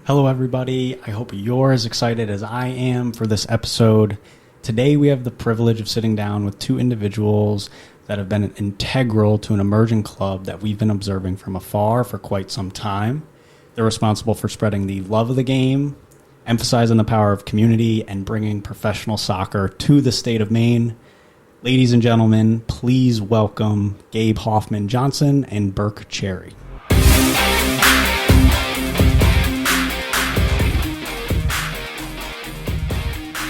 Hello, everybody. I hope you're as excited as I am for this episode. Today, we have the privilege of sitting down with two individuals that have been integral to an emerging club that we've been observing from afar for quite some time. They're responsible for spreading the love of the game, emphasizing the power of community, and bringing professional soccer to the state of Maine. Ladies and gentlemen, please welcome Gabe Hoffman-Johnson and Burke Cherrie.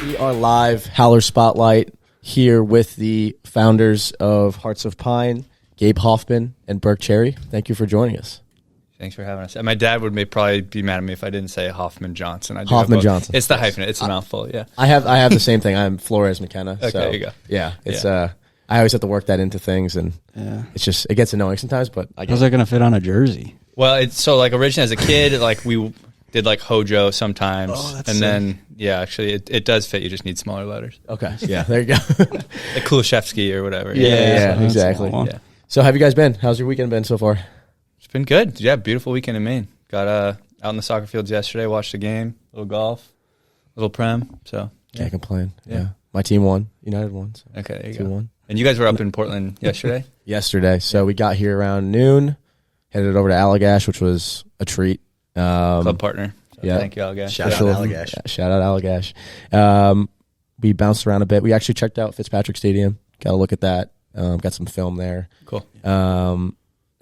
We are live, Howler Spotlight, here with the founders of Hearts of Pine, Gabe Hoffman and Burke Cherrie. Thank you for joining us. Thanks for having us. And my dad would probably be mad at me if I didn't say Hoffman-Johnson. Hoffman-Johnson. It's the hyphen. It's a mouthful, yeah. I have the same thing. I'm Flores McKenna. Okay, so, there you go. Yeah, it's I always have to work that into things, and it gets annoying sometimes. But how's that going to fit on a jersey? Well, it's so like originally as a kid, like we did like Hojo sometimes, and then actually it does fit. You just need smaller letters. Okay, yeah, there you go. Like Kulishevsky or whatever. Yeah, exactly. Yeah. So, how have you guys been? How's your weekend been so far? It's been good. Yeah, beautiful weekend in Maine. Got out in the soccer fields yesterday, watched the game, little golf, little prem. So can't complain. Yeah, my team won. United won. So okay, there you go. 2-1. And you guys were up in Portland yesterday? Yesterday. So we got here around noon, headed over to Allagash, which was a treat. Club partner. So yeah. Thank you, Allagash. Shout out Allagash. We bounced around a bit. We actually checked out Fitzpatrick Stadium. Got a look at that. Got some film there. Cool.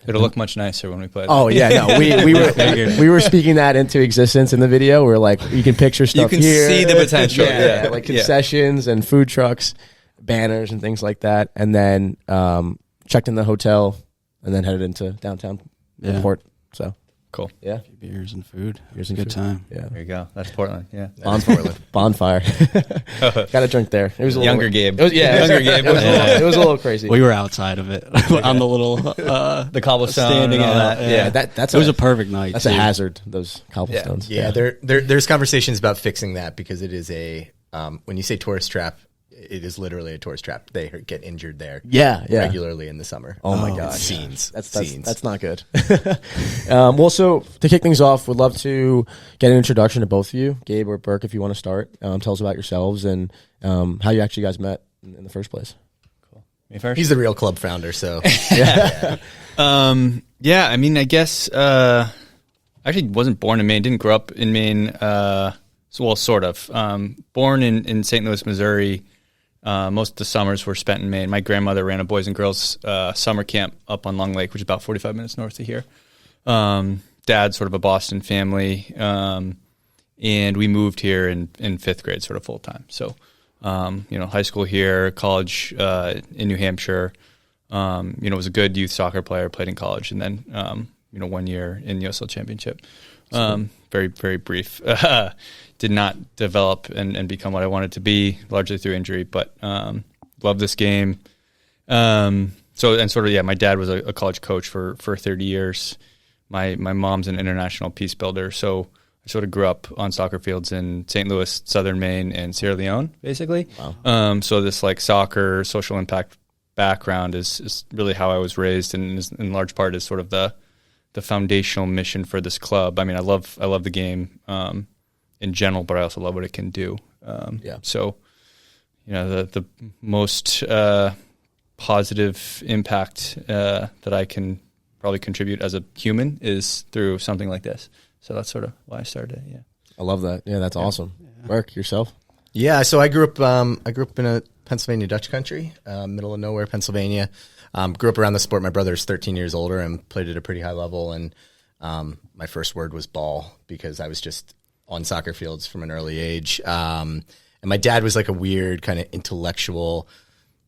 It'll look much nicer when we play. Oh yeah, no, we were speaking that into existence in the video. We're like, you can picture stuff. You can here. see the potential. Yeah, like concessions and food trucks, banners and things like that. And then checked in the hotel, and then headed into downtown Port. So cool. Yeah, beers and food. Beers and good food. time. Yeah, there you go. That's Portland. Yeah, bonfire. Got a drink there. It was a younger little, Gabe. Younger Gabe. It was a little crazy. We were outside of it on the little the cobblestone standing and all out. that. That's it was a perfect night. That's a hazard. Those cobblestones. Yeah. There's conversations about fixing that because it is a when you say tourist trap, it is literally a tourist trap. They get injured there regularly in the summer. Oh my God. Scenes. That's not good. Well, so to kick things off, we'd love to get an introduction to both of you. Gabe or Burke, if you want to start. Tell us about yourselves and how you actually guys met in the first place. Cool. Me first? He's the real club founder, so. I mean, I guess I actually wasn't born in Maine, didn't grow up in Maine. Well, sort of. Born in St. Louis, Missouri. Most of the summers were spent in Maine. My grandmother ran a boys and girls summer camp up on Long Lake, which is about 45 minutes north of here. Dad's sort of a Boston family, and we moved here in fifth grade, sort of full time. So, high school here, college in New Hampshire. Was a good youth soccer player, played in college, and then 1 year in the USL Championship. Very, very brief. Did not develop and become what I wanted to be, largely through injury, but love this game. My dad was a college coach for 30 years. My mom's an international peace builder, so I sort of grew up on soccer fields in St. Louis, Southern Maine, and Sierra Leone, basically. Wow. So this like soccer, social impact background is really how I was raised, and is, in large part is sort of the foundational mission for this club. I mean, I love the game in general, but I also love what it can do. So, the most positive impact that I can probably contribute as a human is through something like this. So that's sort of why I started it. Yeah, I love that. Yeah, that's awesome. Yeah. Burke, yourself? Yeah, so I grew up in a Pennsylvania Dutch country, middle of nowhere, Pennsylvania. Grew up around the sport. My brother's 13 years older and played at a pretty high level. And my first word was ball because I was just on soccer fields from an early age. And my dad was like a weird kind of intellectual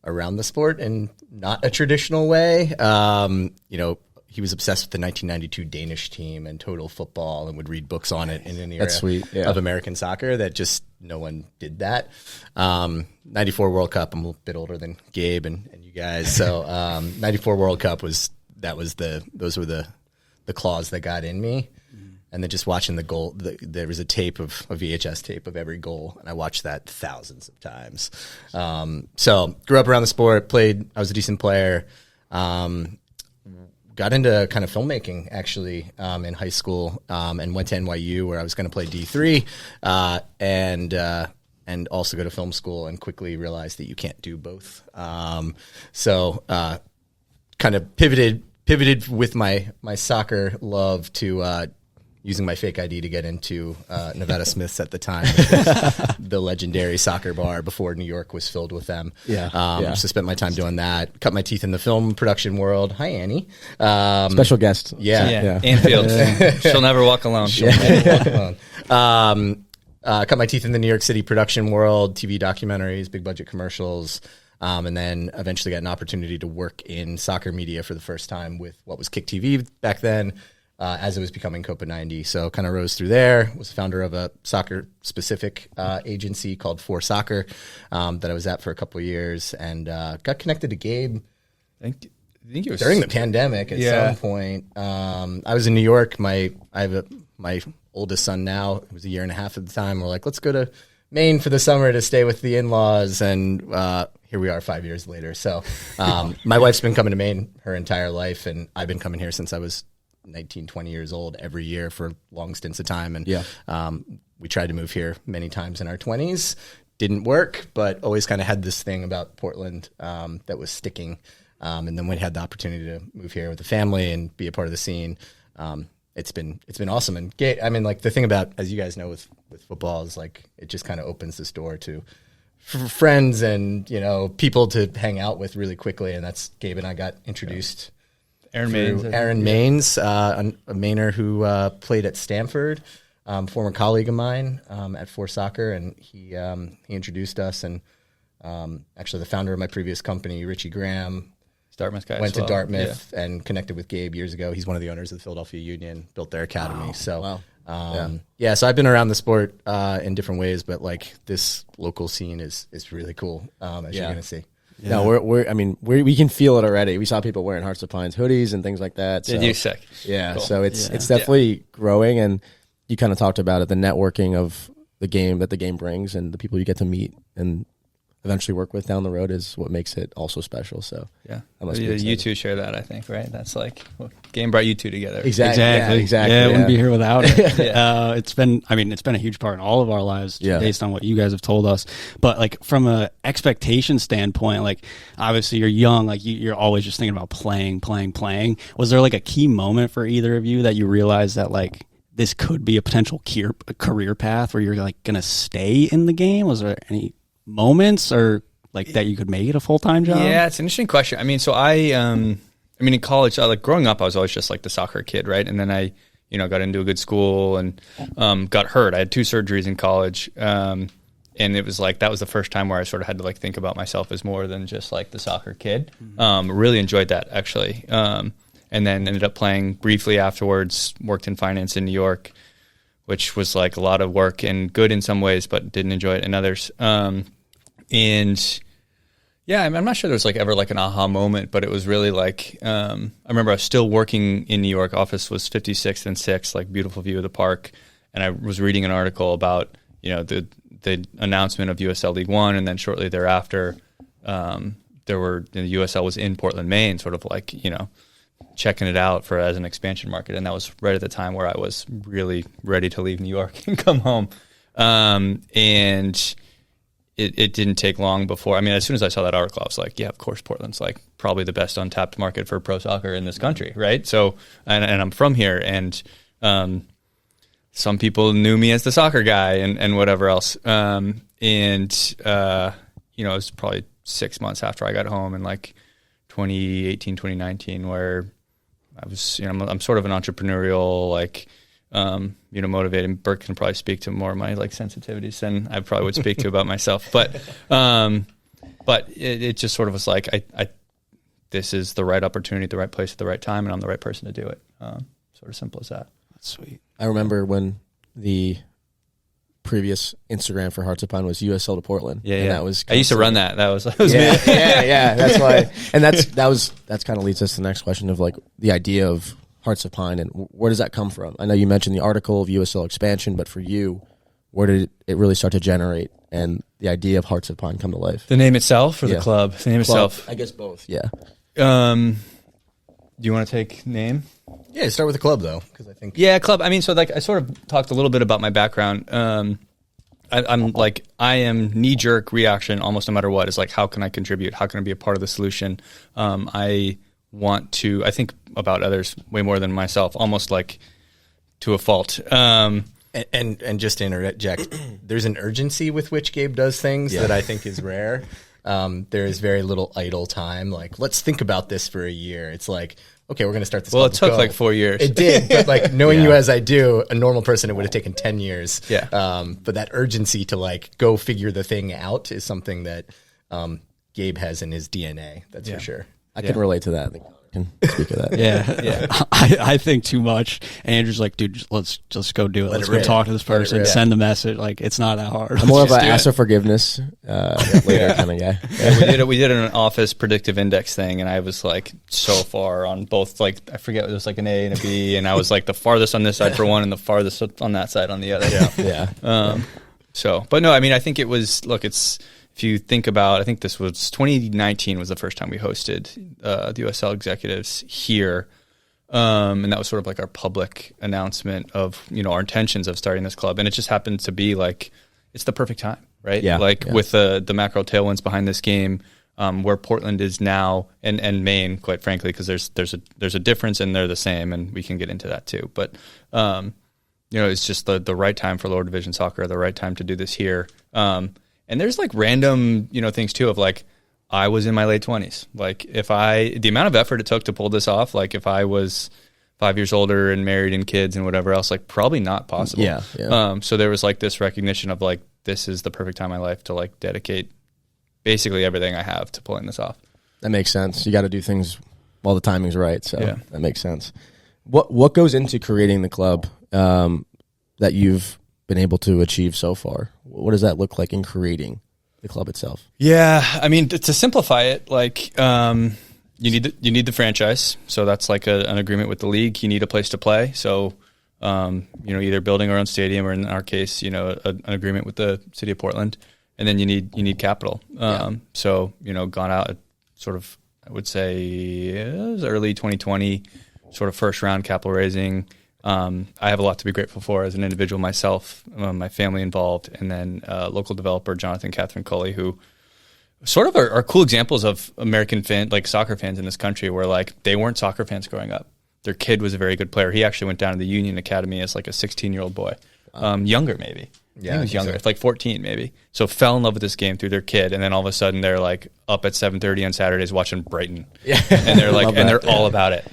around the sport in not a traditional way. He was obsessed with the 1992 Danish team and total football and would read books on it in an era of American soccer that just no one did that. 94 World Cup, I'm a little bit older than Gabe and you guys. So 94 World Cup those were the claws that got in me. And then just watching the goal, there was a VHS tape of every goal, and I watched that thousands of times. So grew up around the sport, I was a decent player. got into kind of filmmaking actually in high school, and went to NYU where I was going to play D3, and also go to film school, and quickly realized that you can't do both. So kind of pivoted with my soccer love to using my fake ID to get into Nevada Smiths at the time, the legendary soccer bar before New York was filled with them. So spent my time doing that. Cut my teeth in the film production world. Hi, Annie. Special guest. Yeah. Anfield. She'll never walk alone. Cut my teeth in the New York City production world, TV documentaries, big budget commercials, and then eventually got an opportunity to work in soccer media for the first time with what was Kick TV back then, as it was becoming Copa 90. So kind of rose through there, was the founder of a soccer-specific agency called For Soccer that I was at for a couple of years, and got connected to Gabe I think it was during the pandemic at some point. I was in New York. My oldest son now, it was a year and a half at the time. We're like, let's go to Maine for the summer to stay with the in-laws, and here we are 5 years later. So my wife's been coming to Maine her entire life, and I've been coming here since I was 19, 20 years old every year for long stints of time. And we tried to move here many times in our 20s. Didn't work, but always kind of had this thing about Portland that was sticking. And then we had the opportunity to move here with the family and be a part of the scene. It's been awesome. And I mean, like, the thing about, as you guys know, with football is, like, it just kind of opens this door to friends and, you know, people to hang out with really quickly. And that's Gabe and I got introduced. Aaron Maines, a Mainer who played at Stanford, former colleague of mine at For Soccer, and he introduced us. And actually, the founder of my previous company, Richie Graham, Dartmouth guy, went to Dartmouth and connected with Gabe years ago. He's one of the owners of the Philadelphia Union, built their academy. So, so I've been around the sport in different ways, but, like, this local scene is really cool, as you're going to see. Yeah. No, we can feel it already. We saw people wearing Hearts of Pines hoodies and things like that. So, sick. Yeah, cool. So it's definitely growing, and you kind of talked about it, the networking of the game that the game brings, and the people you get to meet and eventually work with down the road is what makes it also speciel. So you two share that, I think, right? That's like, game brought you two together. Exactly. Yeah, wouldn't be here without it. It's been a huge part in all of our lives based on what you guys have told us. But, like, from a expectation standpoint, like, obviously you're young, like, you're always just thinking about playing. Was there, like, a key moment for either of you that you realized that, like, this could be a potential career path where you're, like, going to stay in the game? Was there any moments or, like, that you could make it a full-time job? Yeah, it's an interesting question. I mean, so in college, like, growing up, I was always just, like, the soccer kid, right? And then I, got into a good school and got hurt. I had 2 surgeries in college, and it was like, that was the first time where I sort of had to, like, think about myself as more than just, like, the soccer kid. Really enjoyed that, actually. And then ended up playing briefly afterwards, worked in finance in New York, which was, like, a lot of work and good in some ways, but didn't enjoy it in others. And yeah, I'm not sure there was, like, ever, like, an aha moment, but it was really, like, I remember I was still working in New York. Office was 56th and 6th, like, beautiful view of the park. And I was reading an article about, the announcement of USL League One, and then shortly thereafter, the USL was in Portland, Maine, sort of like, checking it out as an expansion market. And that was right at the time where I was really ready to leave New York and come home. And it didn't take long before, as soon as I saw that article, I was like, yeah, of course, Portland's, like, probably the best untapped market for pro soccer in this country, right? So, and I'm from here, and some people knew me as the soccer guy and whatever else. It was probably 6 months after I got home in, like, 2018, 2019, where I was, I'm sort of an entrepreneurial, like, motivated. Burke can probably speak to more of my, like, sensitivities than I probably would speak to about myself. But it just sort of was like, this is the right opportunity, the right place at the right time, and I'm the right person to do it. Sort of simple as that. That's sweet. I remember when the previous Instagram for Hearts of Pine was USL to Portland. Yeah. That was I used to run that. That was me. Yeah. That's why. And that's kind of leads us to the next question of, like, the idea of Hearts of Pine, and where does that come from? I know you mentioned the article of USL expansion, but for you, where did it really start to generate and the idea of Hearts of Pine come to life? The name itself or the club? The name itself? I guess both. Yeah. Do you want to take name? Yeah, start with the club though, because I think Club. I mean, so like I sort of talked a little bit about my background. I am knee jerk reaction almost no matter what is like, how can I contribute? How can I be a part of the solution? I think about others way more than myself, almost like to a fault. And just to interject, there's an urgency with which Gabe does things that I think is rare. There is very little idle time. Like, let's think about this for a year. It's like, okay, we're going to start this. Well, it took like 4 years. It did, but like knowing you as I do, a normal person, it would have taken 10 years. Yeah. But that urgency to like go figure the thing out is something that Gabe has in his DNA. That's for sure. I can relate to that. I can speak of that. Yeah. I think too much. Andrew's like, dude, let's just go do it. Let's go talk to this person, send the message. Like, it's not that hard. I'm more of an ask for forgiveness later kind of guy. Yeah, we did an office predictive index thing, and I was like so far on both. Like, I forget, it was like an A and a B, and I was like the farthest on this side for one and the farthest on that side on the other. But no, I mean, I think it was, look, if you think about, I think this was 2019 was the first time we hosted the USL executives here. And that was sort of like our public announcement of, our intentions of starting this club. And it just happened to be like, it's the perfect time, right? With the macro tailwinds behind this game, where Portland is now and Maine, quite frankly, because there's a difference and they're the same, and we can get into that too. But, it's just the right time for lower division soccer, the right time to do this here. And there's like random, things too of like, I was in my late 20s. Like the amount of effort it took to pull this off, like if I was 5 years older and married and kids and whatever else, like probably not possible. Yeah. So there was like this recognition of like, this is the perfect time in my life to like dedicate basically everything I have to pulling this off. That makes sense. You got to do things while the timing's right. So that makes sense. What goes into creating the club that you've been able to achieve so far? What does that look like in creating the club itself? Yeah, I mean, to simplify it, like you need the franchise, so that's like an agreement with the league. You need a place to play, so either building our own stadium, or in our case, an agreement with the city of Portland, and then you need capital. So gone out at sort of, I would say it was early 2020, sort of first round capital raising. I have a lot to be grateful for as an individual myself, my family involved, and then local developer Jonathan Catherine Culley, who sort of are cool examples of American soccer fans in this country, where like they weren't soccer fans growing up. Their kid was a very good player. He actually went down to the Union Academy as like a 16-year-old boy, younger maybe. Yeah, he was younger, like 14 maybe. So fell in love with this game through their kid, and then all of a sudden they're like up at 7:30 on Saturdays watching Brighton, and they're like, and they're all about it.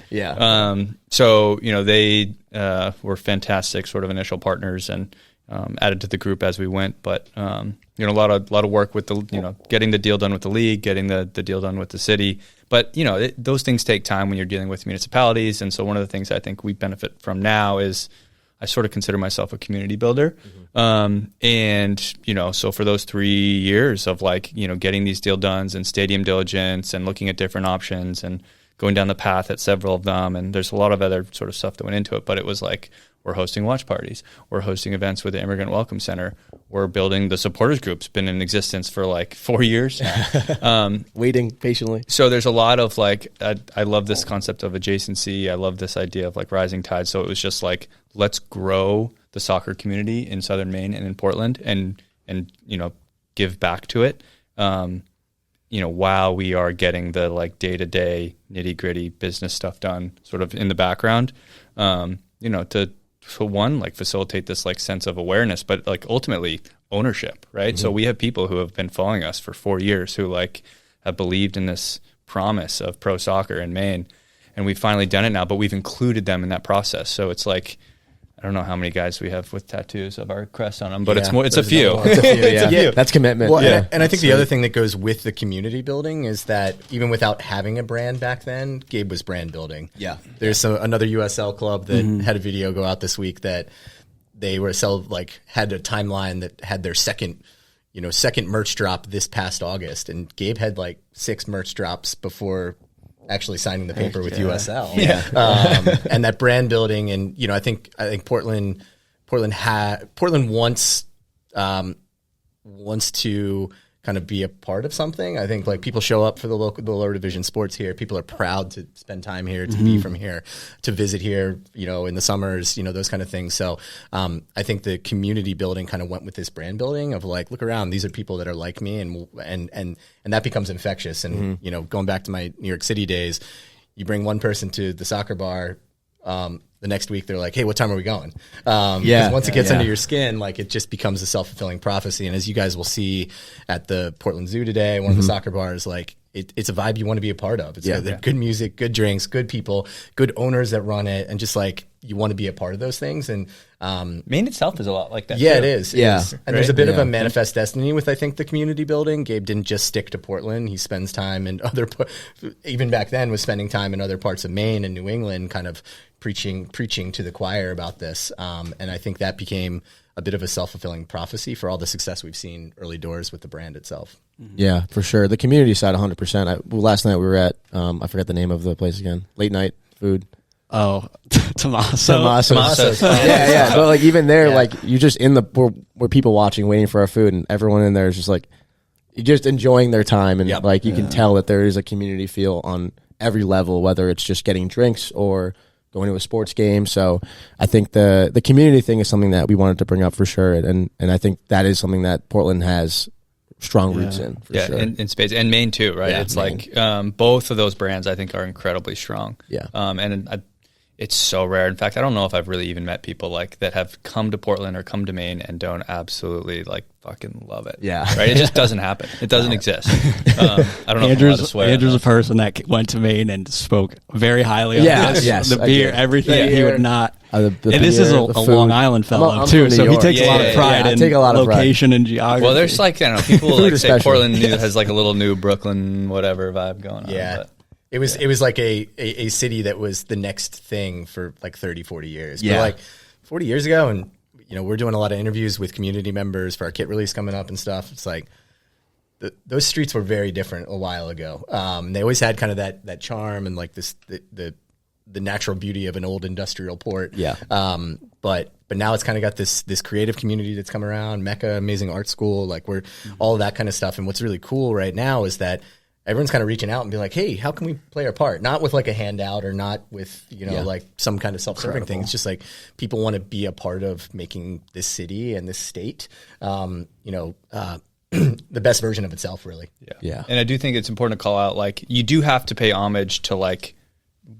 So they were fantastic sort of initial partners, and added to the group as we went. But a lot of work with the getting the deal done with the league, getting the deal done with the city. But those things take time when you're dealing with municipalities, and so one of the things I think we benefit from now is, I sort of consider myself a community builder. So for those 3 years of getting these deal done and stadium diligence and looking at different options and going down the path at several of them, and there's a lot of other sort of stuff that went into it, but it was like, we're hosting watch parties, we're hosting events with the Immigrant Welcome Center, we're building the supporters groups, been in existence for like 4 years. Waiting patiently. So there's a lot of I love this concept of adjacency. I love this idea of like rising tide. So it was just like, let's grow the soccer community in Southern Maine and in Portland, and give back to it. While we are getting the like day-to-day nitty-gritty business stuff done sort of in the background, to one, like facilitate this like sense of awareness, but like ultimately ownership, right? So we have people who have been following us for 4 years who like have believed in this promise of pro soccer in Maine, and we've finally done it now, but we've included them in that process. So it's like, I don't know how many guys we have with tattoos of our crest on them, but it's a few. It's a few. That's commitment. Well, and I think the other thing that goes with the community building is that even without having a brand back then, Gabe was brand building. Yeah. There's another USL club that had a video go out this week that they were had a timeline that had their second merch drop this past August, and Gabe had like 6 merch drops before actually signing the paper with USL. And that brand building, and I think Portland wants to kind of be a part of something. I think like people show up for the lower division sports here. People are proud to spend time here, to be from here, to visit here, in the summers, those kind of things. So I think the community building kind of went with this brand building of like, look around, these are people that are like me, and that becomes infectious. And, going back to my New York City days, you bring one person to the soccer bar, the next week they're like, hey, what time are we going? Once it gets under your skin, like it just becomes a self-fulfilling prophecy. And as you guys will see at the Portland Zoo today, one of the soccer bars, like it's a vibe you want to be a part of. It's good music, good drinks, good people, good owners that run it, and just like you want to be a part of those things. And Maine itself is a lot like that. Yeah, too. it is. And there's a bit of a manifest destiny with, I think, the community building. Gabe didn't just stick to Portland. He spends time in even back then was spending time in other parts of Maine and New England, kind of preaching to the choir about this. And I think that became a bit of a self-fulfilling prophecy for all the success we've seen early doors with the brand itself. Yeah, for sure. The community side, 100%. Last night we were at, I forgot the name of the place again, late night food. Oh, Tommaso's. Yeah. But like even there, like you're just in we're people watching, waiting for our food, and everyone in there is just like, you're just enjoying their time. And like you can tell that there is a community feel on every level, whether it's just getting drinks or going to a sports game. So I think the community thing is something that we wanted to bring up for sure. And I think that is something that Portland has strong roots in, for sure. In space, and Maine too, right? Yeah, it's Maine. like both of those brands I think are incredibly strong. Yeah. It's so rare. In fact, I don't know if I've really even met people like that have come to Portland or come to Maine and don't absolutely like fucking love it. Yeah. Right? It just doesn't happen. It doesn't exist. I don't know if I'm allowed to swear. Andrew's a person that went to Maine and spoke very highly of this. Yes, the beer, everything. He would not. The and this is a Long Island fellow I'm too, from so New he York. takes a lot of pride in location and geography. Well, there's like, I don't know, people like say especially. Portland has like a little new Brooklyn whatever vibe going on. Yeah. But. It was like a city that was the next thing for like 30, 40 years. Yeah. But like 40 years ago, and we're doing a lot of interviews with community members for our kit release coming up and stuff. It's like those streets were very different a while ago. They always had kind of that charm and like this the natural beauty of an old industrial port. Yeah. But now it's kind of got this creative community that's come around, Mecca, amazing art school, like we're all of that kind of stuff. And what's really cool right now is that everyone's kind of reaching out and be like, hey, how can we play our part? Not with like a handout or not with, like some kind of self-serving thing. It's just like people want to be a part of making this city and this state, the best version of itself, really. Yeah. And I do think it's important to call out, like, you do have to pay homage to like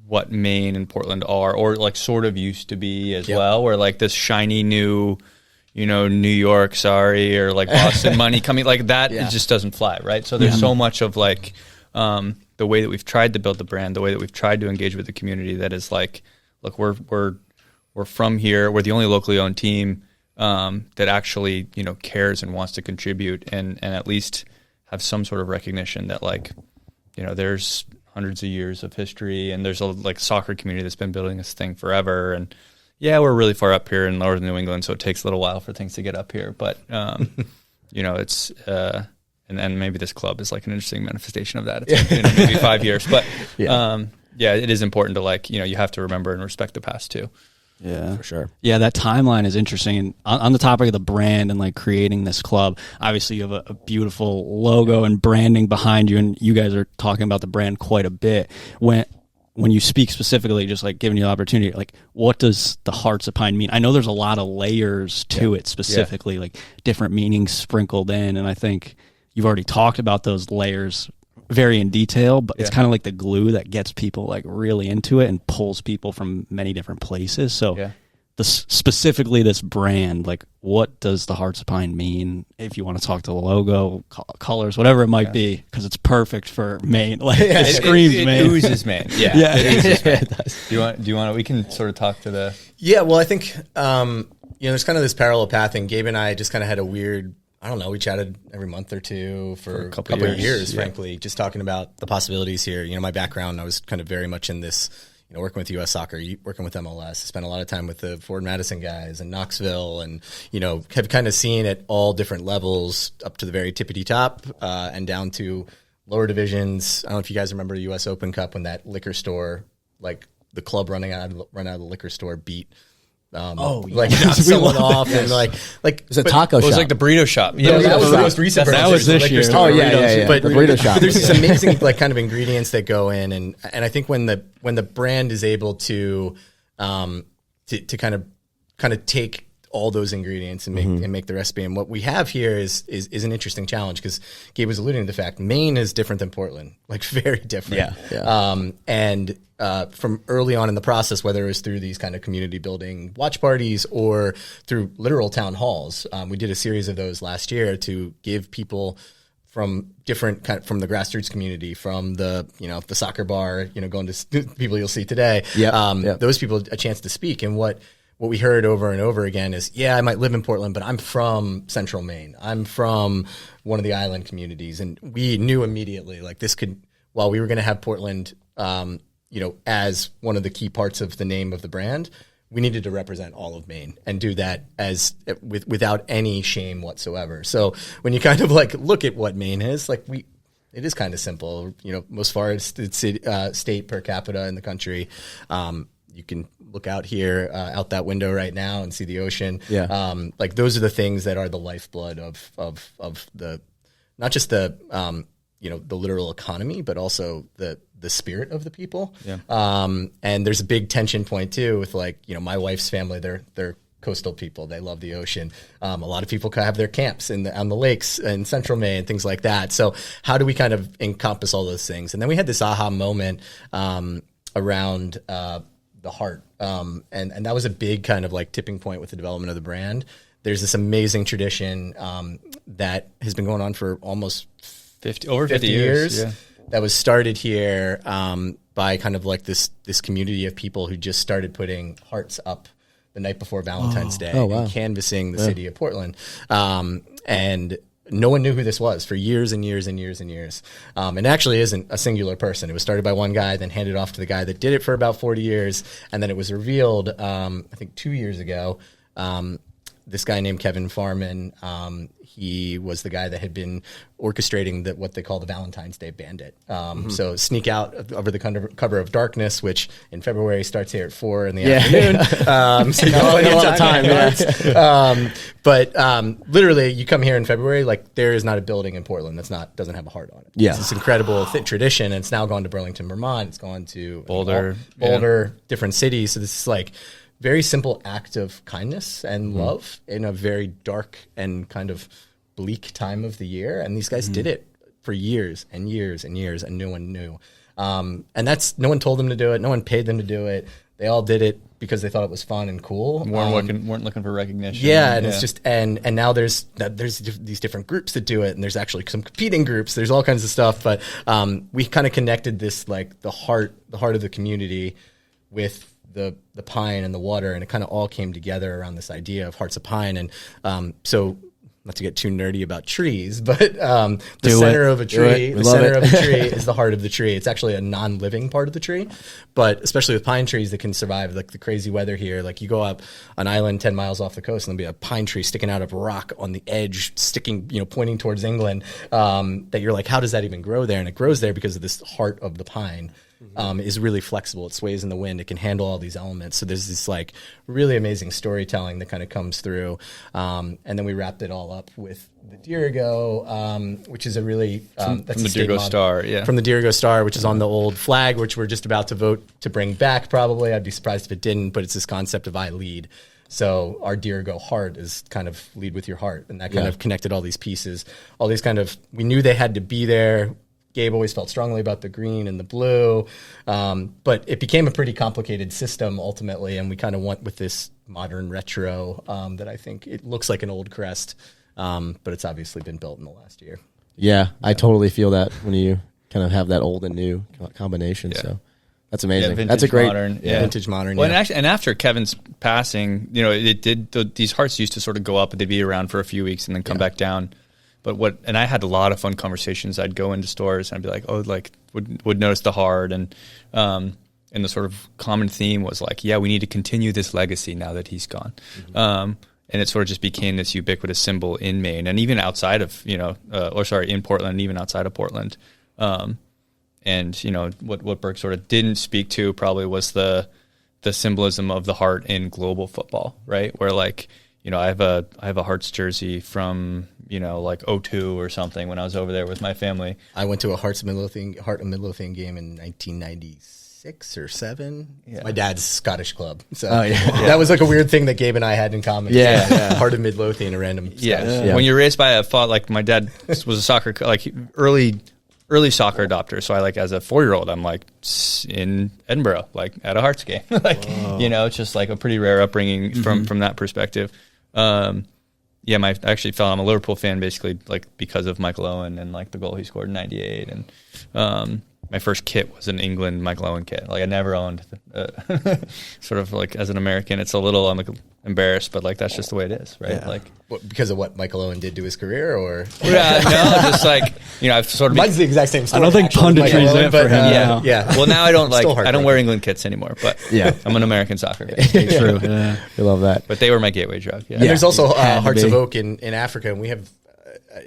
what Maine and Portland are, or like sort of used to be as well, where like this shiny new, New York, sorry, or like Boston money coming, like that, it just doesn't fly, right? So there's so much of like the way that we've tried to build the brand, the way that we've tried to engage with the community that is like, look, we're from here, we're the only locally owned team that actually, cares and wants to contribute and at least have some sort of recognition that like, there's hundreds of years of history and there's a like soccer community that's been building this thing forever. And yeah, we're really far up here in northern New England, so it takes a little while for things to get up here. But, it's, and maybe this club is like an interesting manifestation of that. It's maybe 5 years. But, it is important to like, you have to remember and respect the past too. Yeah, for sure. Yeah, that timeline is interesting. And on the topic of the brand and like creating this club, obviously you have a beautiful logo and branding behind you, and you guys are talking about the brand quite a bit. When you speak specifically, just like giving you the opportunity, like what does the Hearts of Pine mean? I know there's a lot of layers to it specifically, like different meanings sprinkled in. And I think you've already talked about those layers very in detail, but it's kind of like the glue that gets people like really into it and pulls people from many different places. So specifically this brand, like what does the Hearts of Pine mean? If you want to talk to the logo, colors, whatever it might be, because it's perfect for Maine. Like it screams Maine. It oozes Maine. It oozes Maine. Do you want to, we can sort of talk to the... Yeah, well, I think, there's kind of this parallel path, and Gabe and I just kind of had a weird, I don't know, we chatted every month or two for a couple of years, frankly, just talking about the possibilities here. My background, I was kind of very much in this, working with U.S. Soccer, working with MLS. I spent a lot of time with the Ford Madison guys and Knoxville, and, have kind of seen at all different levels up to the very tippity top and down to lower divisions. I don't know if you guys remember the U.S. Open Cup when that liquor store, like the club run out of the liquor store beat like drop someone off and like it's a taco shop. It was like the burrito shop. Yeah, that was the most recent. That was this year. Oh yeah. But the burrito shop. There's these amazing like kind of ingredients that go in, and I think when the brand is able to kind of take all those ingredients and make the recipe. And what we have here is an interesting challenge, because Gabe was alluding to the fact Maine is different than Portland, like very different. And from early on in the process, whether it was through these kind of community building watch parties or through literal town halls, we did a series of those last year to give people from different from the grassroots community, from the soccer bar, going to people you'll see today, those people a chance to speak. And what we heard over and over again is, I might live in Portland, but I'm from Central Maine. I'm from one of the island communities. And we knew immediately, like, this could, while we were going to have Portland, as one of the key parts of the name of the brand, we needed to represent all of Maine and do that without any shame whatsoever. So when you kind of like look at what Maine is, like it is kind of simple, most farthest state per capita in the country. You can look out here, out that window right now, and see the ocean. Like those are the things that are the lifeblood of the, not just the the literal economy, but also the spirit of the people. And there's a big tension point too with my wife's family. They're coastal people. They love the ocean. A lot of people have their camps on the lakes in Central Maine and things like that. So how do we kind of encompass all those things? And then we had this aha moment around the heart. And that was a big kind of like tipping point with the development of the brand. There's this amazing tradition that has been going on for almost 50 years. That was started here by kind of like this community of people who just started putting hearts up the night before Valentine's Day and canvassing the city of Portland. And no one knew who this was for years and years and years and years. It actually isn't a singular person. It was started by one guy, then handed off to the guy that did it for about 40 years. And then it was revealed, I think 2 years ago, this guy named Kevin Farman, he was the guy that had been orchestrating what they call the Valentine's Day Bandit. So sneak out over the cover of darkness, which in February starts here at 4 in the afternoon. So not a lot of time. But literally, you come here in February, like there is not a building in Portland doesn't have a heart on it. It's this incredible tradition, and it's now gone to Burlington, Vermont. It's gone to Boulder, different cities. So this is like very simple act of kindness and love in a very dark and kind of bleak time of the year. And these guys did it for years and years and years, and no one knew. And no one told them to do it. No one paid them to do it. They all did it because they thought it was fun and cool. Weren't looking for recognition. And it's just, and now there's these different groups that do it, and there's actually some competing groups. There's all kinds of stuff, but we kind of connected this, like the heart of the community with the pine and the water, and it kind of all came together around this idea of Hearts of Pine. And so, not to get too nerdy about trees, but the center of a tree is the heart of the tree. It's actually a non-living part of the tree, but especially with pine trees that can survive like the crazy weather here. Like you go up an island 10 miles off the coast, and there'll be a pine tree sticking out of a rock on the edge, pointing towards England. That you're like, how does that even grow there? And it grows there because of this heart of the pine. Is really flexible. It sways in the wind. It can handle all these elements. So there's this like really amazing storytelling that kind of comes through. And then we wrapped it all up with the Dirigo, which is a really from the Dirigo Star, from the Dirigo Star, which is on the old flag, which we're just about to vote to bring back. Probably, I'd be surprised if it didn't. But it's this concept of I lead. So our Dirigo heart is kind of lead with your heart, and that kind of connected all these pieces. All these kind of, we knew they had to be there. Gabe always felt strongly about the green and the blue, but it became a pretty complicated system ultimately, and we kind of went with this modern retro that I think it looks like an old crest, but it's obviously been built in the last year. Yeah, I totally feel that when you kind of have that old and new combination. So that's amazing. That's a great modern, vintage modern. Well, and after Kevin's passing, it did. These hearts used to sort of go up, and they'd be around for a few weeks and then come back down. But and I had a lot of fun conversations. I'd go into stores and I'd be like, would notice the heart, and the sort of common theme was like, we need to continue this legacy now that he's gone. And it sort of just became this ubiquitous symbol in Maine, and even outside of in Portland, and even outside of Portland. And what Burke sort of didn't speak to probably was the the symbolism of the heart in global football, right? Where like, you know, I have a Hearts jersey from, you know, like '02 or something when I was over there with my family. I went to a Heart of Midlothian game in 1996 or 7. Yeah. My dad's Scottish club. So that was like a weird thing that Gabe and I had in common. Yeah. Heart of Midlothian, a random Scottish. When you're raised by a thought, like my dad was a soccer, like early soccer adopter. So I like as a 4-year-old, I'm like in Edinburgh, like at a Hearts game, like, you know, it's just like a pretty rare upbringing from that perspective. I actually I'm a Liverpool fan basically like because of Michael Owen and like the goal he scored in '98. And my first kit was an England Michael Owen kit. Like I never owned, sort of like as an American, it's a little, I'm like embarrassed, but like that's just the way it is, right? Yeah. Like because of what Michael Owen did to his career, or no, just like, you know, I've sort of mine's the exact same story. I don't think punditry is it for him. Yeah. Well, now I don't wear England kits anymore, but I'm an American soccer guy. True. Yeah. We love that. But they were my gateway drug. Yeah. And there's also Hearts of Oak in Africa, and we have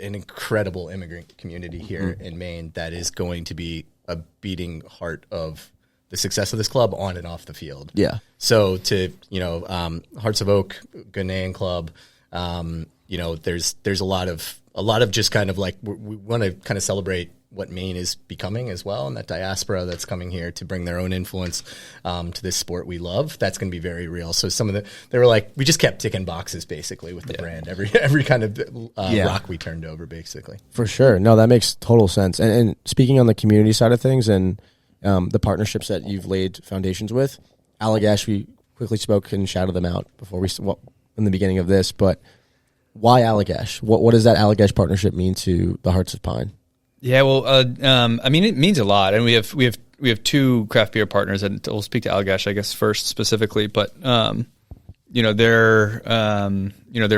an incredible immigrant community here in Maine that is going to be a beating heart of the success of this club on and off the field. Yeah. So to, you know, Hearts of Oak, Ghanaian club, you know, there's a lot of just kind of like, we want to kind of celebrate what Maine is becoming as well, and that diaspora that's coming here to bring their own influence to this sport we love. That's going to be very real. So they were like, we just kept ticking boxes basically with the brand. Every kind of rock we turned over, basically. For sure. No, that makes total sense. And speaking on the community side of things and the partnerships that you've laid foundations with, Allagash, we quickly spoke and shouted them out in the beginning of this, but why Allagash? What does that Allagash partnership mean to the Hearts of Pine? Yeah, well, I mean, it means a lot, and we have 2 craft beer partners, and we'll speak to Allagash, I guess, first specifically. But you know, their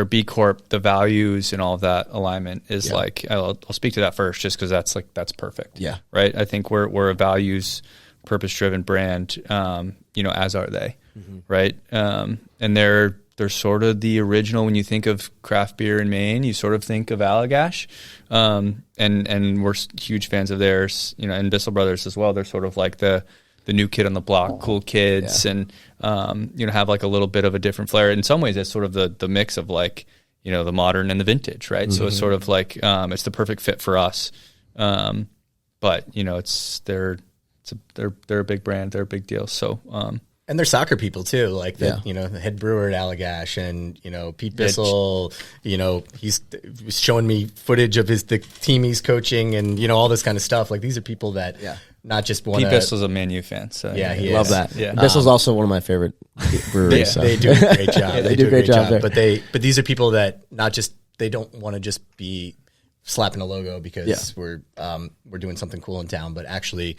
B Corp, the values and all of that alignment is like, I'll speak to that first, just because that's perfect. Yeah, right. I think we're a values, purpose driven brand. You know, as are they, right? And they're sort of the original. When you think of craft beer in Maine, you sort of think of Allagash, and we're huge fans of theirs. You know, and Bissell Brothers as well. They're sort of like the new kid on the block, cool kids, and you know, have like a little bit of a different flair. In some ways, it's sort of the mix of like, you know, the modern and the vintage, right? So it's sort of like it's the perfect fit for us. But you know, they're a big brand, they're a big deal. So. And they're soccer people too, like the you know, the head brewer at Allagash, and you know, Pete Bissell. You know, he was showing me footage of the team he's coaching, and you know, all this kind of stuff. Like these are people that not just want. Pete Bissell's a Man U fan, so he love is. that. Yeah, Bissell's also one of my favorite breweries. They do a great job. They do a great job there. But these are people that they don't want to just be slapping a logo because we're doing something cool in town, but actually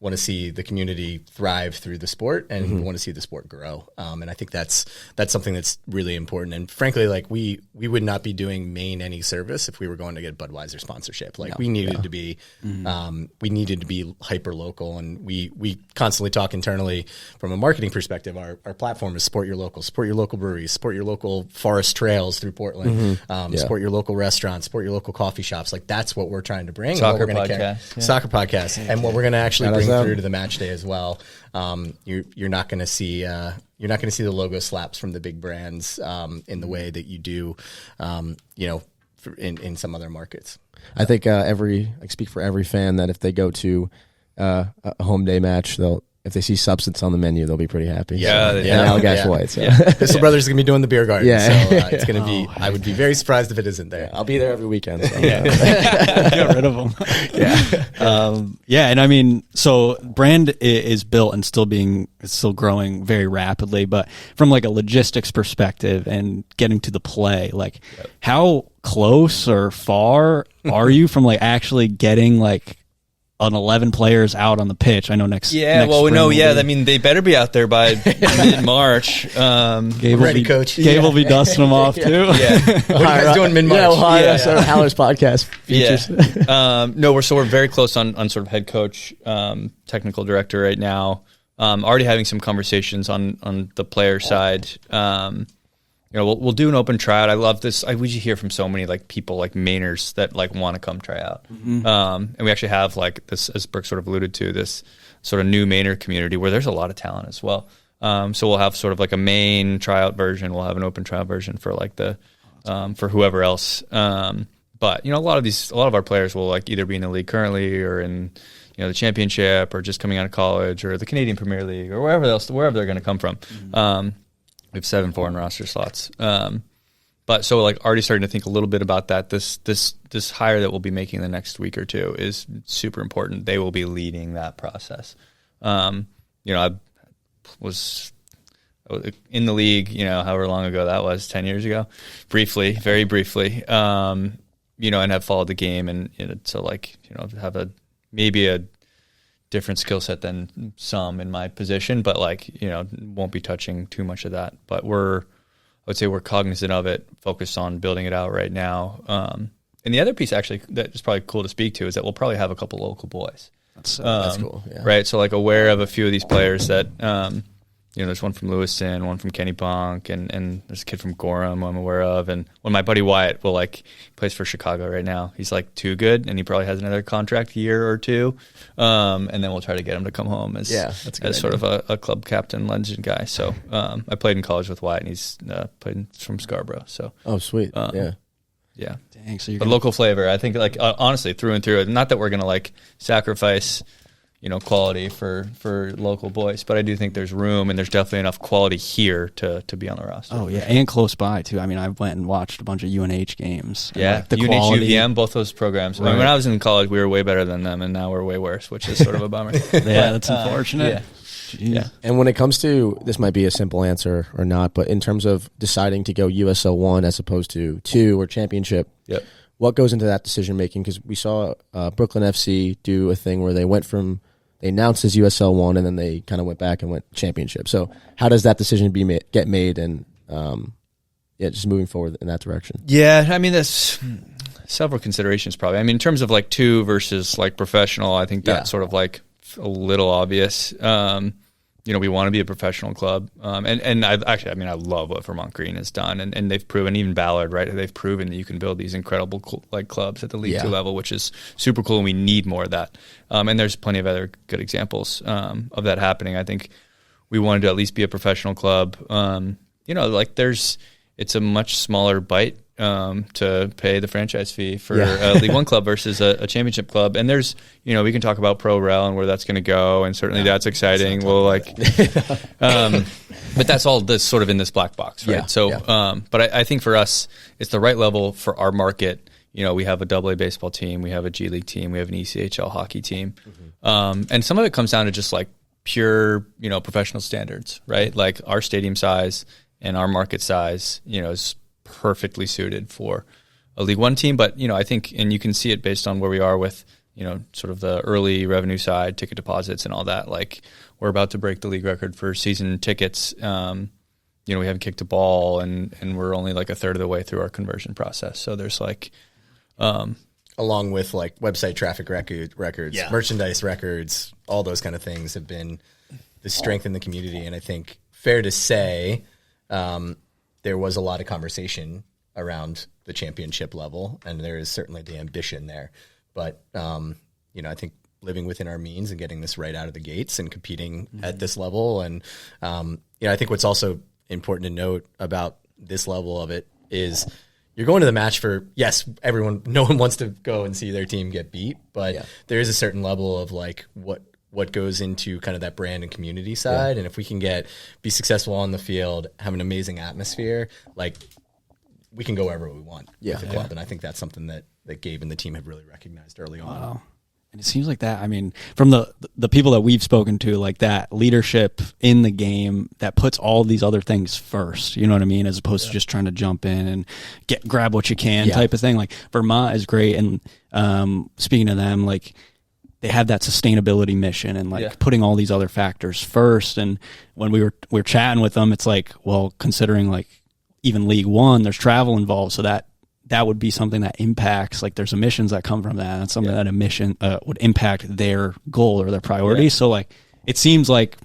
want to see the community thrive through the sport and want to see the sport grow. And I think that's something that's really important. And frankly, like we would not be doing Maine any service if we were going to get Budweiser sponsorship. Like we needed to be, we needed to be hyper local. And we constantly talk internally from a marketing perspective. Our platform is support your local breweries, support your local forest trails through Portland, support your local restaurants, support your local coffee shops. Like that's what we're trying to bring. Soccer and what we're podcast. Soccer podcast. And what we're going to actually bring through to the match day as well. You're not going to see the logo slaps from the big brands in the way that you do, you know, in some other markets. I think I speak for every fan that if they go to a home day match, if they see substance on the menu, they'll be pretty happy. And Allagash White. So. Bissell Brothers is going to be doing the beer garden. So it's going to be. I would be very surprised if it isn't there. I'll be there every weekend. So. Get rid of them. And I mean, so brand is built and still growing very rapidly. But from like a logistics perspective and getting to the play, like how close or far are you from like actually getting like an 11 players out on the pitch? I know next. Yeah, next well, spring no, yeah. I mean, they better be out there by mid-March. Ready, coach. Gabe will be dusting them off too. Yeah. What are you guys doing mid-March? Howler's podcast features. No, we're very close on sort of head coach, technical director right now. Already having some conversations on the player side. You know, we'll do an open tryout. I love this. We hear from so many like people like Mainers that like want to come try out. And we actually have like this, as Burke sort of alluded to, this sort of new Mainer community where there's a lot of talent as well. So we'll have sort of like a main tryout version. We'll have an open tryout version for like for whoever else. But a lot of our players will like either be in the league currently or in the championship or just coming out of college or the Canadian Premier League or wherever they're going to come from. We have 7 foreign roster slots. But so like already starting to think a little bit about that. This hire that we'll be making the next week or two is super important. They will be leading that process. I was in the league, however long ago that was, 10 years ago, very briefly, and have followed the game and so like, have maybe a different skill set than some in my position, but like, won't be touching too much of that. But I would say we're cognizant of it, focused on building it out right now. And the other piece actually that is probably cool to speak to is that we'll probably have a couple local boys. That's cool. Yeah. Right. So like aware of a few of these players that, there's one from Lewiston, one from Kennebunk, and there's a kid from Gorham I'm aware of. And when my buddy Wyatt plays for Chicago right now, he's like too good and he probably has another contract year or two. And then we'll try to get him to come home as sort of a club captain legend guy. So I played in college with Wyatt and he's played from Scarborough. So sweet. Yeah. Yeah. Dang, so but local flavor, I think like honestly through and through, not that we're going to like sacrifice quality for local boys, but I do think there's room and there's definitely enough quality here to be on the roster. Oh yeah, and close by too. I mean, I went and watched a bunch of UNH games. Yeah, the UNH, quality. UVM, both those programs. Right. I mean, when I was in college, we were way better than them, and now we're way worse, which is sort of a bummer. Yeah, that's unfortunate. Yeah. And when it comes to, this might be a simple answer or not, but in terms of deciding to go USL 1 as opposed to 2 or championship, what goes into that decision making? Because we saw Brooklyn FC do a thing where they announced as USL 1 and then they kind of went back and went championship. So how does that decision get made and just moving forward in that direction? Yeah, I mean, that's several considerations probably. I mean, in terms of like 2 versus like professional, I think that's sort of like a little obvious. We want to be a professional club. And I love what Vermont Green has done. And they've proven, even Ballard, right? They've proven that you can build these incredible clubs at the League 2 level, which is super cool. And we need more of that. And there's plenty of other good examples of that happening. I think we wanted to at least be a professional club. It's a much smaller bite to pay the franchise fee for a League One club versus a championship club. And there's, we can talk about pro rel and where that's going to go. And certainly that's exciting. But that's all this sort of in this black box, right? But I think for us, it's the right level for our market. We have a AA baseball team, we have a G League team, we have an ECHL hockey team. And some of it comes down to just like pure, professional standards, right? Like our stadium size and our market size, is perfectly suited for a League One team. But, I think, and you can see it based on where we are with, sort of the early revenue side, ticket deposits and all that. Like we're about to break the league record for season tickets. We haven't kicked a ball and we're only like a third of the way through our conversion process. So there's like, along with like website traffic records, merchandise records, all those kind of things have been the strength in the community. And I think fair to say, there was a lot of conversation around the championship level, and there is certainly the ambition there. But, I think living within our means and getting this right out of the gates and competing at this level. And, I think what's also important to note about this level of it is you're going to the match for, yes, no one wants to go and see their team get beat, but there is a certain level of like what goes into kind of that brand and community side. And if we can be successful on the field, have an amazing atmosphere, like we can go wherever we want with the club. And I think that's something that Gabe and the team have really recognized early on. Wow. And it seems like that, I mean, from the people that we've spoken to, like that leadership in the game that puts all these other things first, you know what I mean? As opposed to just trying to jump in and grab what you can type of thing. Like Vermont is great. And speaking to them, like, they have that sustainability mission and like putting all these other factors first. And when we were chatting with them, it's like, well, considering like even League One, there's travel involved. So that would be something that impacts, like there's emissions that come from that. And something that emission would impact their goal or their priority. Yeah. So like, it seems like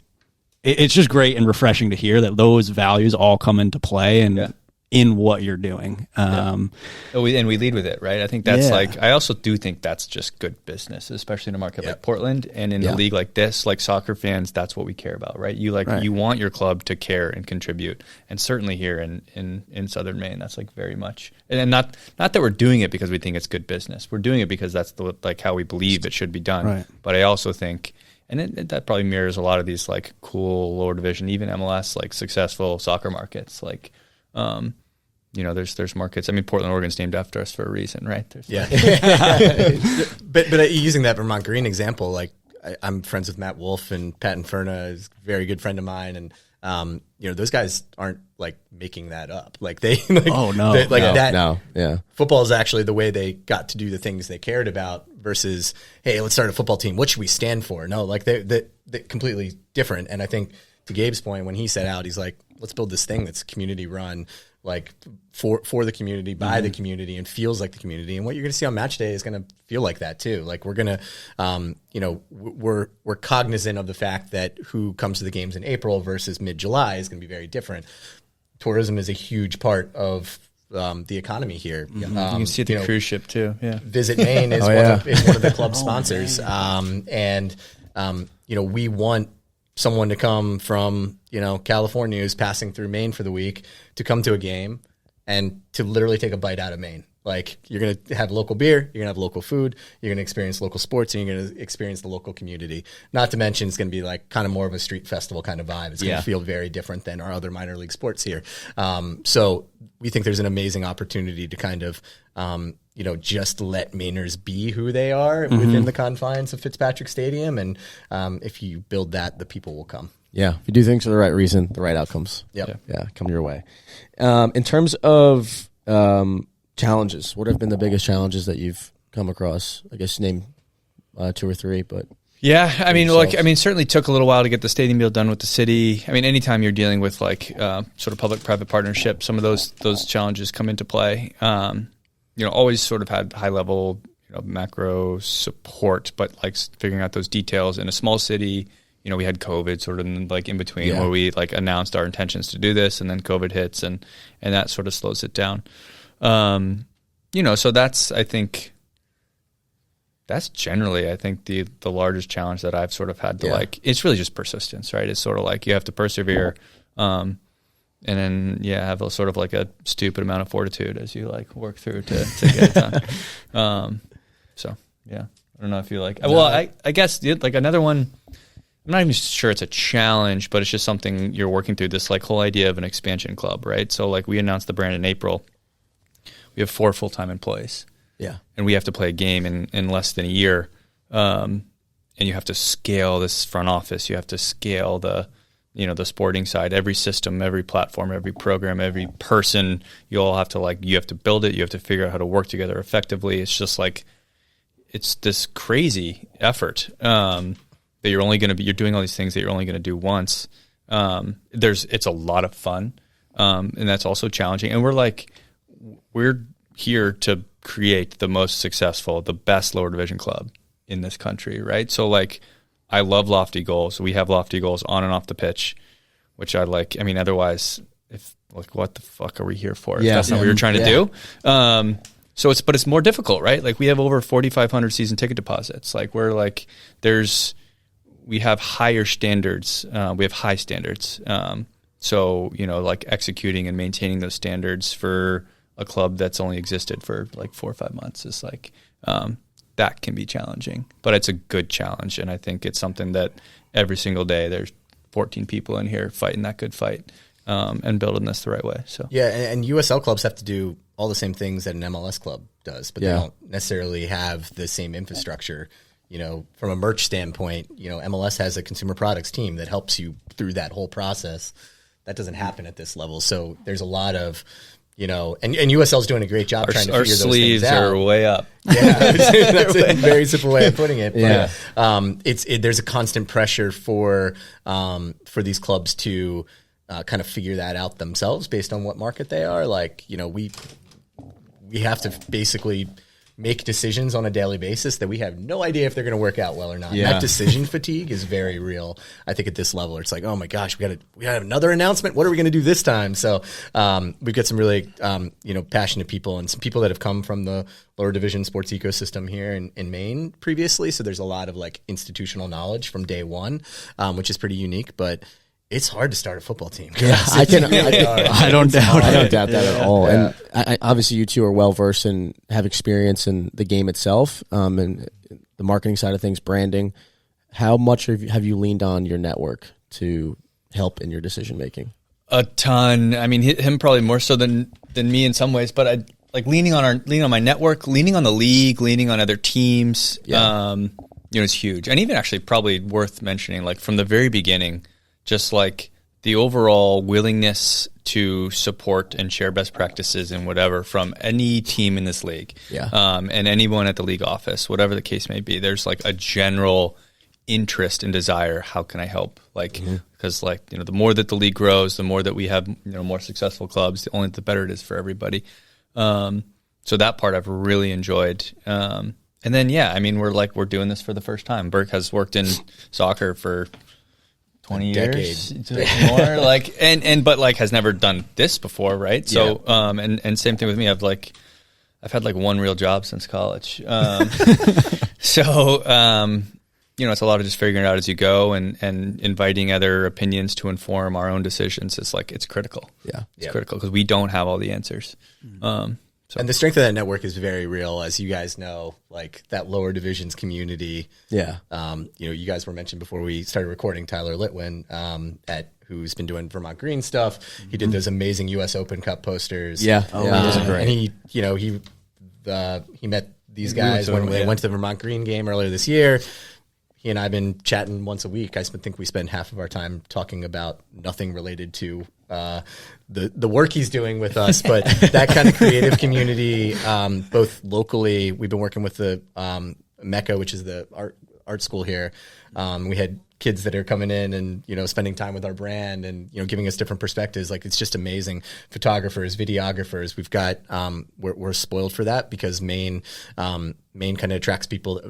it's just great and refreshing to hear that those values all come into play and in what you're doing. And we lead with it, right? I think that's Yeah. I also do think that's just good business, especially in a market like Portland and in a league like this. Like soccer fans, that's what we care about, right? You you want your club to care and contribute, and certainly here in Southern Maine, that's like very much. And not that we're doing it because we think it's good business. We're doing it because that's how we believe it should be done. Right. But I also think, and that probably mirrors a lot of these like cool lower division, even MLS like successful soccer markets, like. There's markets. I mean, Portland, Oregon's named after us for a reason, right? But using that Vermont Green example, like I'm friends with Matt Wolf, and Pat Inferna is a very good friend of mine, and those guys aren't like making that up. Like they, football is actually the way they got to do the things they cared about. Versus, hey, let's start a football team. What should we stand for? No, like they're completely different. And I think to Gabe's point, when he set out, he's like, let's build this thing that's community run, like for the community, by the community, and feels like the community. And what you're going to see on match day is going to feel like that too. Like we're going to, we're cognizant of the fact that who comes to the games in April versus mid-July is going to be very different. Tourism is a huge part of the economy here. You can see the cruise ship too. Yeah, Visit Maine is one of the club sponsors, and we want someone to come from California who's passing through Maine for the week to come to a game and to literally take a bite out of Maine. Like you're going to have local beer, you're going to have local food, you're going to experience local sports, and you're going to experience the local community. Not to mention it's going to be like kind of more of a street festival kind of vibe. It's going to feel very different than our other minor league sports here. So we think there's an amazing opportunity to kind of just let Mainers be who they are within the confines of Fitzpatrick Stadium. And if you build that, the people will come. Yeah. If you do things for the right reason, the right outcomes. Yep. Yeah, come your way. In terms of challenges, what have been the biggest challenges that you've come across? I guess name 2 or 3, but... Yeah, certainly took a little while to get the stadium deal done with the city. I mean, anytime you're dealing with like sort of public-private partnership, some of those challenges come into play. Always sort of had high level, macro support, but like figuring out those details in a small city. We had COVID sort of in between where we like announced our intentions to do this, and then COVID hits, and that sort of slows it down. So that's generally, I think, the largest challenge that I've sort of had to it's really just persistence, right? It's sort of like you have to persevere, and then have a sort of like a stupid amount of fortitude as you like work through to get it done. I don't know if you like. Well, I guess like another one. I'm not even sure it's a challenge, but it's just something you're working through. This like whole idea of an expansion club, right? So like we announced the brand in April. We have 4 full-time employees. Yeah. And we have to play a game in less than a year. And you have to scale this front office. You have to scale the sporting side, every system, every platform, every program, every person. You all have to you have to build it. You have to figure out how to work together effectively. It's just like, it's this crazy effort that you're doing all these things that you're only going to do once. It's a lot of fun. And that's also challenging. And we're here to create the most successful, the best lower division club in this country, right? So like, I love lofty goals. We have lofty goals on and off the pitch, which I like. I mean, otherwise, if like, what the fuck are we here for? If that's not what you're trying to do. But it's more difficult, right? Like we have over 4,500 season ticket deposits. Like we have higher standards. We have high standards. Like executing and maintaining those standards for a club that's only existed for like 4 or 5 months is like, that can be challenging, but it's a good challenge. And I think it's something that every single day there's 14 people in here fighting that good fight, and building this the right way. So and USL clubs have to do all the same things that an MLS club does, but they don't necessarily have the same infrastructure. From a merch standpoint, MLS has a consumer products team that helps you through that whole process. That doesn't happen at this level. So there's a lot of, and USL is doing a great job trying to figure those things out. Our sleeves are way up. Yeah, that's a very simple way of putting it. But there's a constant pressure for these clubs to kind of figure that out themselves based on what market they are. Like, we have to basically make decisions on a daily basis that we have no idea if they're going to work out well or not. Yeah. And that decision fatigue is very real. I think at this level, it's like, oh my gosh, we got to have another announcement. What are we going to do this time? So we've got some really passionate people and some people that have come from the lower division sports ecosystem here in Maine previously. So there's a lot of like institutional knowledge from day one, which is pretty unique. But it's hard to start a football team. Yeah, I don't doubt that at all. Yeah. And I, obviously, you two are well versed and have experience in the game itself, and the marketing side of things, branding. How much have you leaned on your network to help in your decision making? A ton. I mean, him probably more so than me in some ways, but I like leaning on my network, leaning on the league, leaning on other teams. Yeah. It's huge, and even actually probably worth mentioning, like from the very beginning. Just like the overall willingness to support and share best practices and whatever from any team in this league, and anyone at the league office, whatever the case may be. There's like a general interest and desire. How can I help? Like, because the more that the league grows, the more that we have more successful clubs, the better it is for everybody. So that part I've really enjoyed. And then we're doing this for the first time. Burke has worked in soccer for 20 years more, but has never done this before, right? So and same thing with me. I've had one real job since college. It's a lot of just figuring it out as you go and inviting other opinions to inform our own decisions. It's critical. It's critical because we don't have all the answers. And the strength of that network is very real, as you guys know, like that lower divisions community. Yeah. You guys were mentioned before we started recording, Tyler Litwin, who's been doing Vermont Green stuff. He did those amazing U.S. Open Cup posters. Yeah. Those are great. And he met these guys when they went to the Vermont Green game earlier this year. He and I have been chatting once a week. I think we spend half of our time talking about nothing related to the work he's doing with us, but that kind of creative community, both locally. We've been working with the Mecca, which is the art school here. We had kids that are coming in and spending time with our brand and giving us different perspectives. Like, it's just amazing. Photographers, videographers. We've got we're spoiled for that because Maine kind of attracts people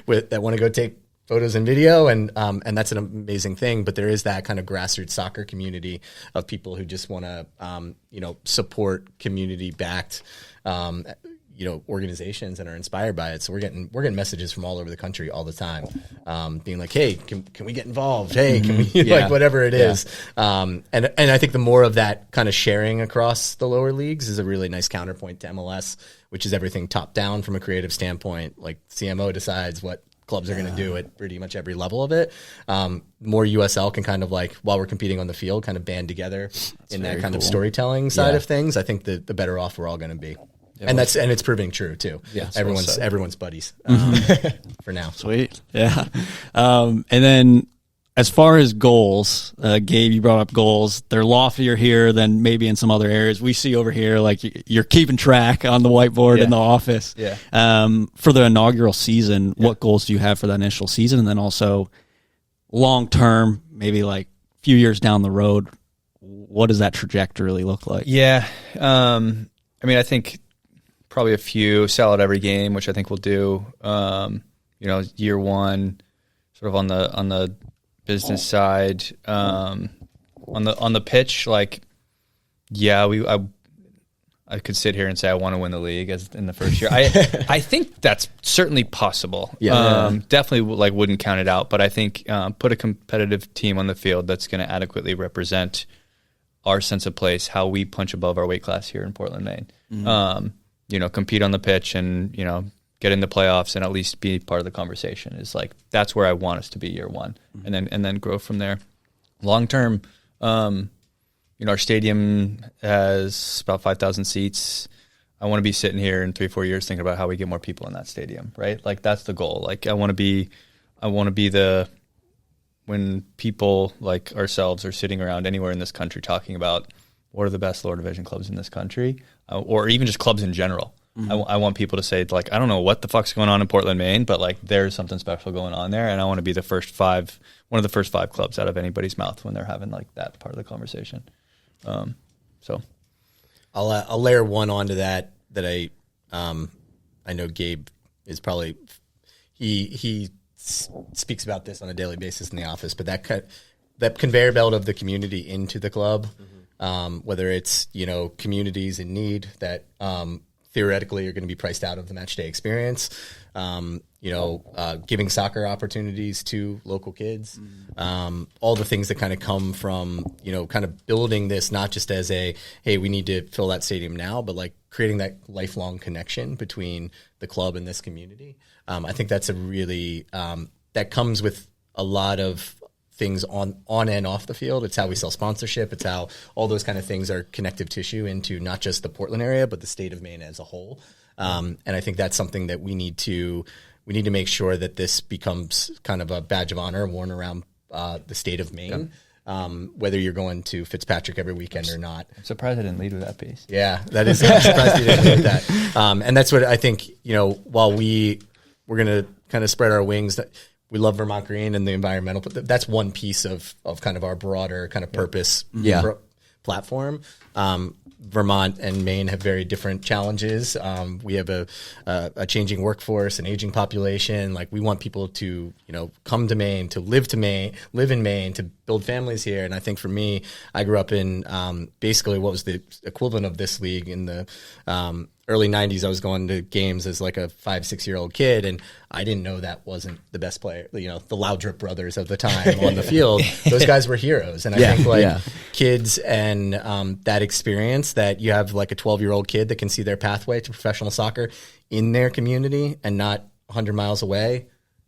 that want to go take photos and video, and that's an amazing thing. But there is that kind of grassroots soccer community of people who just want to, support community-backed, organizations and are inspired by it. So we're getting messages from all over the country all the time, being like, "Hey, can we get involved? Hey, can we like whatever it is?" And I think the more of that kind of sharing across the lower leagues is a really nice counterpoint to MLS, which is everything top down from a creative standpoint. Like, CMO decides what clubs are going to do at pretty much every level of it. More USL can kind of while we're competing on the field, kind of band together in that kind of storytelling side of things. I think the better off we're all going to be. Yeah, and it's proving true too. Yeah, everyone's buddies for now. Sweet. Yeah. And then as far as goals, Gabe, you brought up goals. They're loftier here than maybe in some other areas. We see over here, like, you're keeping track on the whiteboard in the office. Yeah. For the inaugural season, what goals do you have for that initial season? And then also long term, maybe like a few years down the road, what does that trajectory look like? Yeah. I think probably a few, sell out every game, which I think we'll do. Year one, sort of on the business side, on the pitch, I could sit here and say I want to win the league as in the first year. I think that's certainly possible. Definitely wouldn't count it out, but I think put a competitive team on the field that's going to adequately represent our sense of place, how we punch above our weight class here in Portland, Maine. Mm-hmm. Compete on the pitch and get in the playoffs and at least be part of the conversation is that's where I want us to be year one, and then grow from there. Long term, our stadium has about 5,000 seats. I want to be sitting here in 3-4 years thinking about how we get more people in that stadium, right? That's the goal. I want to be when people like ourselves are sitting around anywhere in this country talking about what are the best lower division clubs in this country, or even just clubs in general. I want people to say, I don't know what the fuck's going on in Portland, Maine, but there's something special going on there, and I want to be one of the first five clubs out of anybody's mouth when they're having that part of the conversation. So I'll layer one onto that I I know Gabe is probably he speaks about this on a daily basis in the office, but that conveyor belt of the community into the club, whether it's communities in need that theoretically are going to be priced out of the match day experience, giving soccer opportunities to local kids, all the things that kind of come from, kind of building this, not just as hey, we need to fill that stadium now, but like creating that lifelong connection between the club and this community. I think that's a really, that comes with a lot of things on and off the field. It's how we sell sponsorship. It's how all those kind of things are connective tissue into not just the Portland area, but the state of Maine as a whole. And I think that's something that we need to make sure that this becomes kind of a badge of honor worn around the state of Maine, whether you're going to Fitzpatrick every weekend or not. I'm surprised I didn't lead with that piece. Yeah, that is. I'm surprised you didn't lead with that. And that's what I think, while we're going to kind of spread our wings, that we love Vermont Green and the environmental, but that's one piece of kind of our broader kind of purpose platform. Vermont and Maine have very different challenges. We have a changing workforce, an aging population. Like, we want people to, come to Maine, to live in Maine, to build families here. And I think for me, I grew up in basically what was the equivalent of this league in the early 90s. I was going to games as like a 5-6-year-old kid, and I didn't know that wasn't the best player, the Loudrip brothers of the time on the field. Those guys were heroes. And I think kids and that experience, that you have like a 12-year-old kid that can see their pathway to professional soccer in their community and not 100 miles away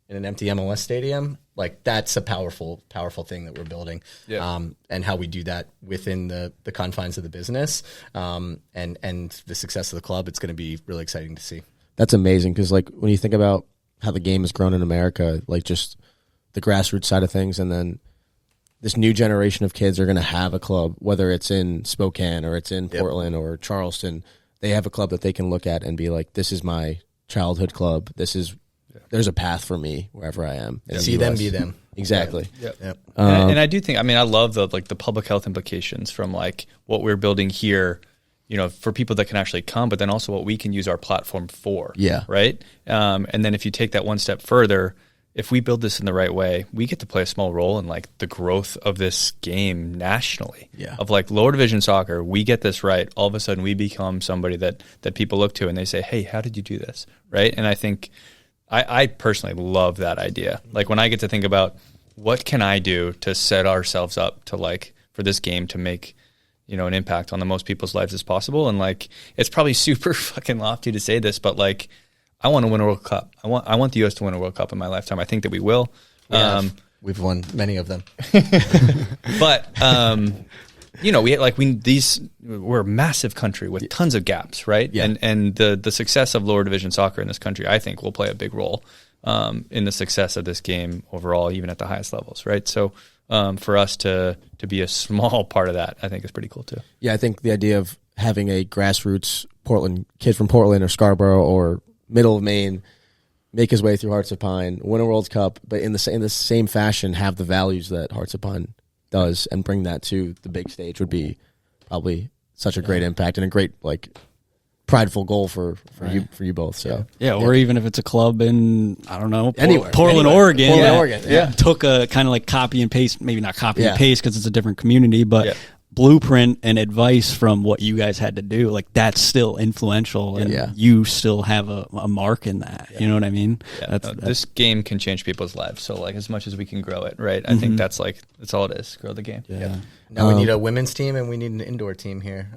in an empty MLS stadium, like, that's a powerful thing that we're building. And how we do that within the confines of the business, and the success of the club, it's going to be really exciting to see. That's amazing, because like when you think about how the game has grown in America, like just the grassroots side of things, and then this new generation of kids are going to have a club, whether it's in Spokane or it's in Portland or Charleston. They have a club that they can look at and be like, this is my childhood club. This is there's a path for me wherever I am. See them, be them. Exactly. Yep. And I do think, I love the public health implications from like what we're building here, for people that can actually come, but then also what we can use our platform for. Yeah. Right. And then if you take that one step further, if we build this in the right way, we get to play a small role in like the growth of this game nationally. Yeah. Of like lower division soccer, we get this right. All of a sudden we become somebody that people look to and they say, hey, how did you do this? Right. And I think I personally love that idea. Like, when I get to think about what can I do to set ourselves up to like for this game to make, an impact on the most people's lives as possible. And like, it's probably super fucking lofty to say this, but like, I want to win a World Cup. I want the U.S. to win a World Cup in my lifetime. I think that we will. We've won many of them. But we're a massive country with tons of gaps, right? Yeah. And the success of lower division soccer in this country, I think, will play a big role in the success of this game overall, even at the highest levels, right? So for us to be a small part of that, I think is pretty cool too. Yeah, I think the idea of having a grassroots Portland kid from Portland or Scarborough or middle of Maine make his way through Hearts of Pine, win a World Cup, but in the same fashion have the values that Hearts of Pine does and bring that to the big stage would be probably such a great impact and a great like prideful goal for you both. So or even if it's a club in Anywhere. Portland, Oregon. Oregon. Took a kind of like copy and paste, maybe not copy and paste because it's a different community, but blueprint and advice from what you guys had to do, like that's still influential and you still have a mark in that. You know what I mean? This game can change people's lives. So like, as much as we can grow it, right? I think that's all it is. Grow the game. Now we need a women's team and we need an indoor team here.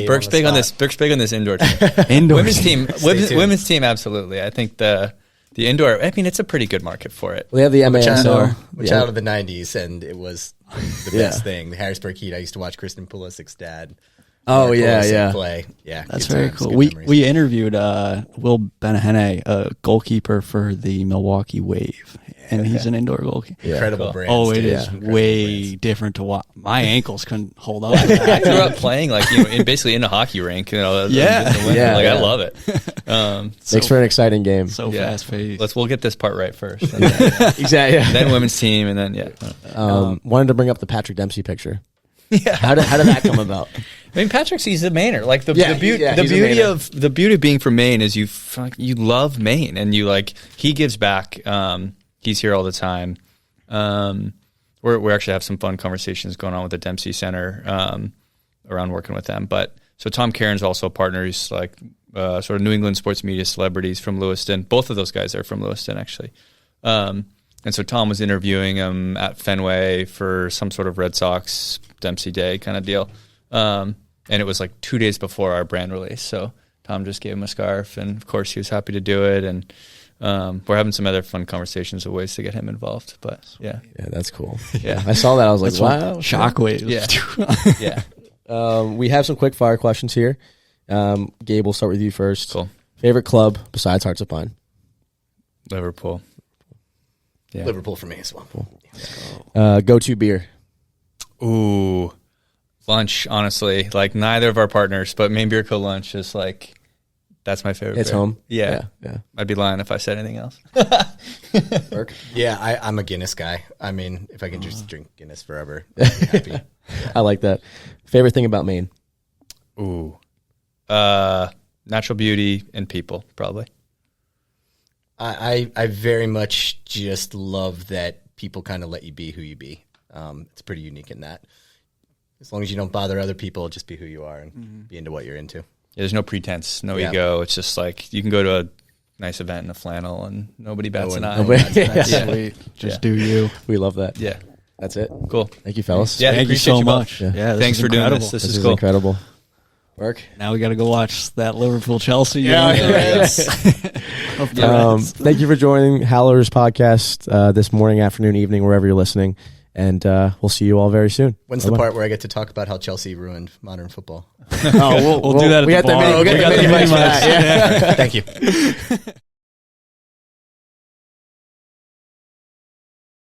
Burke's big on this. Burke's big on this indoor team. Women's team, absolutely. I think the indoor, it's a pretty good market for it. We have the MA indoor. Which out of the 90s, and it was the best thing. The Harrisburg Heat, I used to watch Kristen Pulisic's dad. Play. Yeah, that's very cool. We interviewed Will Benahene, a goalkeeper for the Milwaukee Wave, and he's an indoor goalkeeper. Incredible brand. Oh, it is way different to what my ankles couldn't hold on. I grew up playing basically in a hockey rink. I love it. Makes for an exciting game. So fast paced. We'll get this part right first. Exactly. Then women's team, and then wanted to bring up the Patrick Dempsey picture. Yeah. How did that come about? I mean, Patrick sees the Mainer. Like the Yeah, beauty he's a Mainer. the beauty of being from Maine is you love Maine, and you like he gives back. He's here all the time. We actually have some fun conversations going on with the Dempsey Center around working with them. But so Tom Caron's also a partner. He's like sort of New England sports media celebrities from Lewiston. Both of those guys are from Lewiston, actually. And so Tom was interviewing him at Fenway for some sort of Red Sox Dempsey Day kind of deal. And it was like 2 days before our brand release. So Tom just gave him a scarf, and of course he was happy to do it. And we're having some other fun conversations of ways to get him involved. But yeah. Yeah, that's cool. Yeah. I saw that. I was like, wow. Shockwaves. Yeah. Yeah. We have some quick fire questions here. Gabe, we'll start with you first. Cool. Favorite club besides Hearts of Pine? Liverpool. Yeah. Liverpool for me as well. Go-to beer? Ooh. Lunch, honestly. Like neither of our partners, but Maine Beer Co. lunch is like, that's my favorite It's beer. home. Yeah. Yeah. I'd be lying if I said anything else. Burke? Yeah, I'm a Guinness guy. I mean, if I can just drink Guinness forever, I'd be happy. I like that. Favorite thing about Maine? Ooh. Natural beauty and people, probably. I very much just love that people kind of let you be who you be. It's pretty unique in that. As long as you don't bother other people, just be who you are and be into what you're into. Yeah, there's no pretense, no ego. It's just like you can go to a nice event in a flannel and nobody bats an eye. That's Sweet. Just do you. We love that. Yeah. That's it. Cool. Thank you, fellas. Yeah, Thank you appreciate so you both. much. Yeah, this Thanks is for doing incredible. this. This is is cool. incredible. Burke? Now we got to go watch that Liverpool-Chelsea game. Thank you for joining Howler's podcast this morning, afternoon, evening, wherever you're listening. And we'll see you all very soon. When's the part where I get to talk about how Chelsea ruined modern football? We'll do that at we the got the bar. mini- we got the mini mics for that, yeah. Thank you.